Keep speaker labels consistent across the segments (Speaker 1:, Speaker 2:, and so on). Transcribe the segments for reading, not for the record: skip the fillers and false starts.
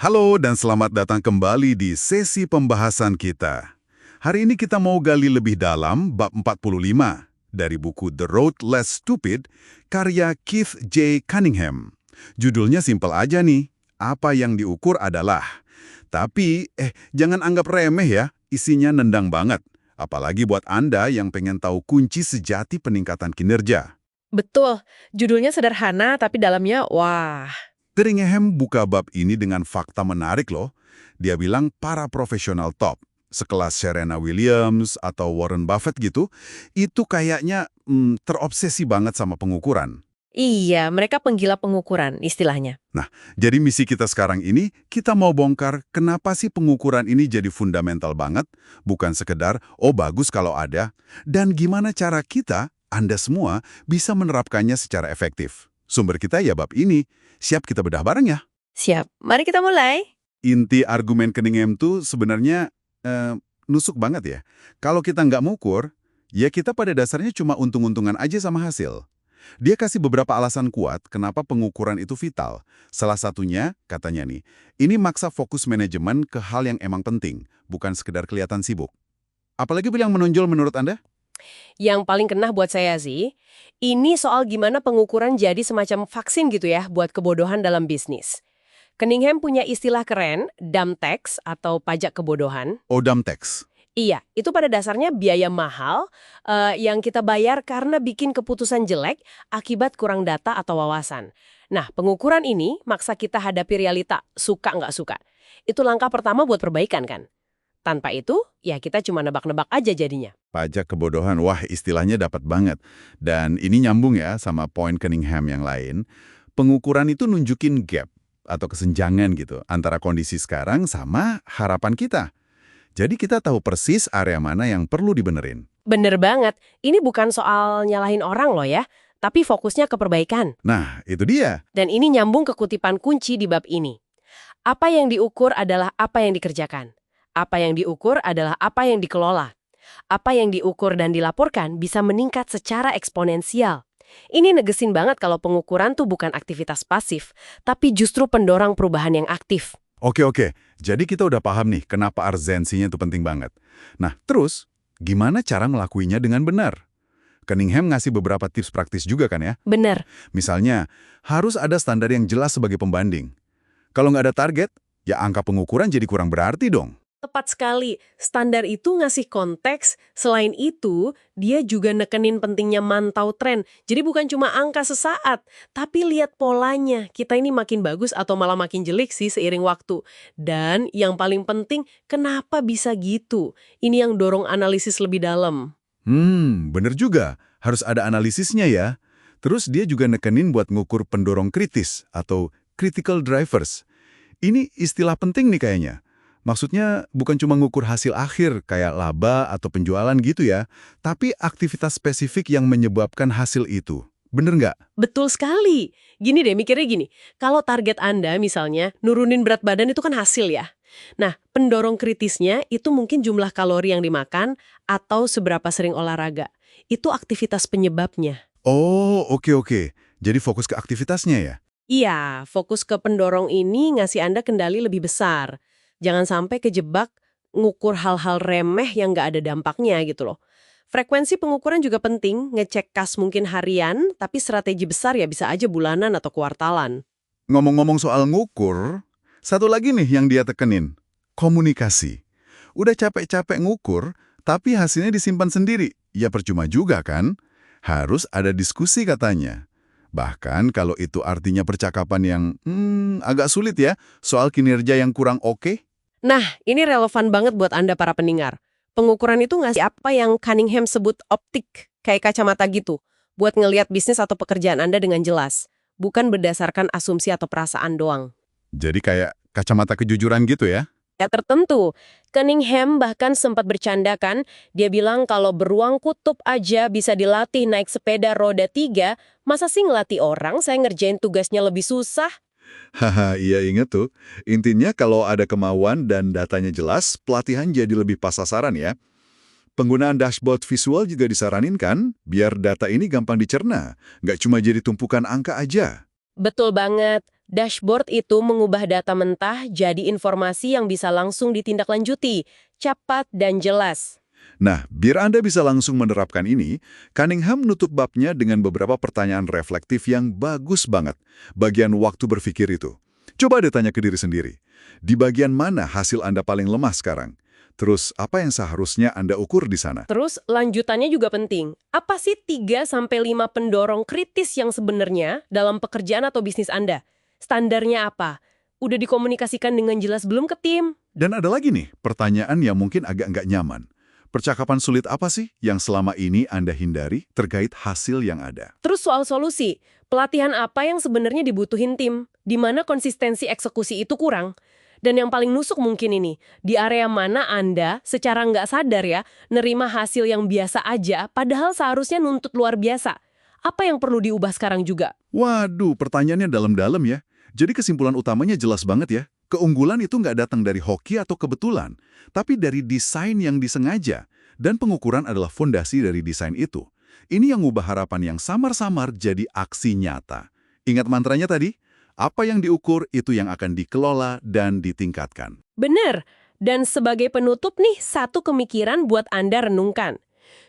Speaker 1: Halo dan selamat datang kembali di sesi pembahasan kita. Hari ini kita mau gali lebih dalam bab 45 dari buku The Road Less Stupid karya Keith J. Cunningham. Judulnya simpel aja nih, apa yang diukur adalah. Tapi, jangan anggap remeh ya, isinya nendang banget. Apalagi buat Anda yang pengen tahu kunci sejati peningkatan kinerja.
Speaker 2: Betul, judulnya sederhana tapi dalamnya wah.
Speaker 1: Cunningham buka bab ini dengan fakta menarik loh. Dia bilang para profesional top, sekelas Serena Williams atau Warren Buffett gitu, itu kayaknya terobsesi banget sama pengukuran.
Speaker 2: Iya, mereka penggila pengukuran istilahnya.
Speaker 1: Nah, jadi misi kita sekarang ini, kita mau bongkar kenapa sih pengukuran ini jadi fundamental banget, bukan sekedar, oh bagus kalau ada, dan gimana cara kita, Anda semua, bisa menerapkannya secara efektif. Sumber kita ya bab ini. Siap kita bedah bareng ya?
Speaker 2: Siap, mari kita mulai.
Speaker 1: Inti argumen Cunningham tuh sebenarnya nusuk banget ya. Kalau kita nggak mengukur, ya kita pada dasarnya cuma untung-untungan aja sama hasil. Dia kasih beberapa alasan kuat kenapa pengukuran itu vital. Salah satunya, katanya nih, ini maksa fokus manajemen ke hal yang emang penting, bukan sekedar kelihatan sibuk. Apalagi yang menonjol menurut Anda?
Speaker 2: Yang paling kena buat saya sih, ini soal gimana pengukuran jadi semacam vaksin gitu ya buat kebodohan dalam bisnis. Cunningham punya istilah keren, dumb tax atau pajak kebodohan.
Speaker 1: Odam Tax.
Speaker 2: Iya, itu pada dasarnya biaya mahal yang kita bayar karena bikin keputusan jelek akibat kurang data atau wawasan. Nah, pengukuran ini maksa kita hadapi realita, suka nggak suka. Itu langkah pertama buat perbaikan kan? Tanpa itu, ya kita cuma nebak-nebak aja jadinya.
Speaker 1: Pajak kebodohan, wah istilahnya dapat banget. Dan ini nyambung ya sama poin Cunningham yang lain. Pengukuran itu nunjukin gap atau kesenjangan gitu antara kondisi sekarang sama harapan kita. Jadi kita tahu persis area mana yang perlu dibenerin.
Speaker 2: Bener banget, ini bukan soal nyalahin orang loh ya, tapi fokusnya ke perbaikan.
Speaker 1: Nah, itu dia.
Speaker 2: Dan ini nyambung ke kutipan kunci di bab ini. Apa yang diukur adalah apa yang dikerjakan. Apa yang diukur adalah apa yang dikelola. Apa yang diukur dan dilaporkan bisa meningkat secara eksponensial. Ini negesin banget kalau pengukuran tuh bukan aktivitas pasif, tapi justru pendorong perubahan yang aktif.
Speaker 1: Oke. Jadi kita udah paham nih kenapa urgensinya itu penting banget. Nah, terus gimana cara ngelakuinya dengan benar? Cunningham ngasih beberapa tips praktis juga kan ya?
Speaker 2: Bener.
Speaker 1: Misalnya, harus ada standar yang jelas sebagai pembanding. Kalau nggak ada target, ya angka pengukuran jadi kurang berarti dong.
Speaker 2: Tepat sekali, standar itu ngasih konteks, selain itu, dia juga nekenin pentingnya mantau tren. Jadi bukan cuma angka sesaat, tapi lihat polanya, kita ini makin bagus atau malah makin jelek sih seiring waktu. Dan yang paling penting, kenapa bisa gitu? Ini yang dorong analisis lebih dalam.
Speaker 1: Bener juga. Harus ada analisisnya ya. Terus dia juga nekenin buat ngukur pendorong kritis atau critical drivers. Ini istilah penting nih kayaknya. Maksudnya bukan cuma ngukur hasil akhir kayak laba atau penjualan gitu ya, tapi aktivitas spesifik yang menyebabkan hasil itu. Bener nggak?
Speaker 2: Betul sekali. Gini deh, mikirnya gini. Kalau target Anda misalnya nurunin berat badan itu kan hasil ya. Nah, pendorong kritisnya itu mungkin jumlah kalori yang dimakan atau seberapa sering olahraga. Itu aktivitas penyebabnya.
Speaker 1: Oh, oke. Jadi fokus ke aktivitasnya ya?
Speaker 2: Iya, fokus ke pendorong ini ngasih Anda kendali lebih besar. Jangan sampai kejebak ngukur hal-hal remeh yang nggak ada dampaknya gitu loh. Frekuensi pengukuran juga penting, ngecek kas mungkin harian, tapi strategi besar ya bisa aja bulanan atau kuartalan.
Speaker 1: Ngomong-ngomong soal ngukur, satu lagi nih yang dia tekenin, komunikasi. Udah capek-capek ngukur, tapi hasilnya disimpan sendiri. Ya percuma juga kan? Harus ada diskusi katanya. Bahkan kalau itu artinya percakapan yang agak sulit ya, soal kinerja yang kurang oke.
Speaker 2: Nah, ini relevan banget buat Anda para pendengar. Pengukuran itu ngasih apa yang Cunningham sebut optik, kayak kacamata gitu, buat ngelihat bisnis atau pekerjaan Anda dengan jelas, bukan berdasarkan asumsi atau perasaan doang.
Speaker 1: Jadi kayak kacamata kejujuran gitu ya?
Speaker 2: Ya tertentu. Cunningham bahkan sempat bercandakan, dia bilang kalau beruang kutub aja bisa dilatih naik sepeda roda 3, masa sih ngelatih orang saya ngerjain tugasnya lebih susah?
Speaker 1: Haha, iya inget tuh. Intinya kalau ada kemauan dan datanya jelas, pelatihan jadi lebih pas sasaran ya. Penggunaan dashboard visual juga disaranin kan, biar data ini gampang dicerna, nggak cuma jadi tumpukan angka aja.
Speaker 2: Betul banget. Dashboard itu mengubah data mentah jadi informasi yang bisa langsung ditindaklanjuti, cepat dan jelas.
Speaker 1: Nah, biar Anda bisa langsung menerapkan ini, Cunningham nutup babnya dengan beberapa pertanyaan reflektif yang bagus banget. Bagian waktu berpikir itu. Coba deh tanya ke diri sendiri. Di bagian mana hasil Anda paling lemah sekarang? Terus, apa yang seharusnya Anda ukur di sana?
Speaker 2: Terus lanjutannya juga penting. Apa sih 3-5 pendorong kritis yang sebenarnya dalam pekerjaan atau bisnis Anda? Standarnya apa? Udah dikomunikasikan dengan jelas belum ke tim?
Speaker 1: Dan ada lagi nih, pertanyaan yang mungkin agak nggak nyaman. Percakapan sulit apa sih yang selama ini Anda hindari terkait hasil yang ada?
Speaker 2: Terus soal solusi, pelatihan apa yang sebenarnya dibutuhin tim? Di mana konsistensi eksekusi itu kurang? Dan yang paling nusuk mungkin ini, di area mana Anda secara nggak sadar ya, nerima hasil yang biasa aja, padahal seharusnya nuntut luar biasa. Apa yang perlu diubah sekarang juga?
Speaker 1: Waduh, pertanyaannya dalam-dalam ya. Jadi kesimpulan utamanya jelas banget ya. Keunggulan itu nggak datang dari hoki atau kebetulan, tapi dari desain yang disengaja. Dan pengukuran adalah fondasi dari desain itu. Ini yang ngubah harapan yang samar-samar jadi aksi nyata. Ingat mantranya tadi? Apa yang diukur itu yang akan dikelola dan ditingkatkan.
Speaker 2: Bener. Dan sebagai penutup nih, satu kemikiran buat Anda renungkan.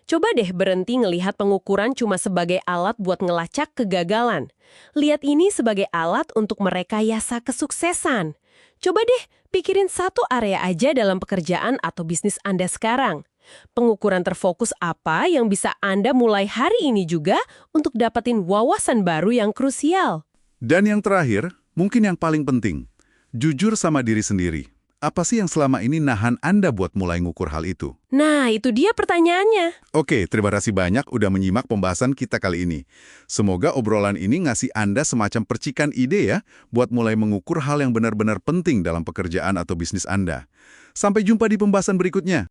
Speaker 2: Coba deh berhenti ngelihat pengukuran cuma sebagai alat buat ngelacak kegagalan. Lihat ini sebagai alat untuk merekayasa kesuksesan. Coba deh pikirin satu area aja dalam pekerjaan atau bisnis Anda sekarang. Pengukuran terfokus apa yang bisa Anda mulai hari ini juga untuk dapetin wawasan baru yang krusial.
Speaker 1: Dan yang terakhir, mungkin yang paling penting, jujur sama diri sendiri. Apa sih yang selama ini nahan Anda buat mulai ngukur hal itu?
Speaker 2: Nah, itu dia pertanyaannya.
Speaker 1: Oke, terima kasih banyak udah menyimak pembahasan kita kali ini. Semoga obrolan ini ngasih Anda semacam percikan ide ya, buat mulai mengukur hal yang benar-benar penting dalam pekerjaan atau bisnis Anda. Sampai jumpa di pembahasan berikutnya.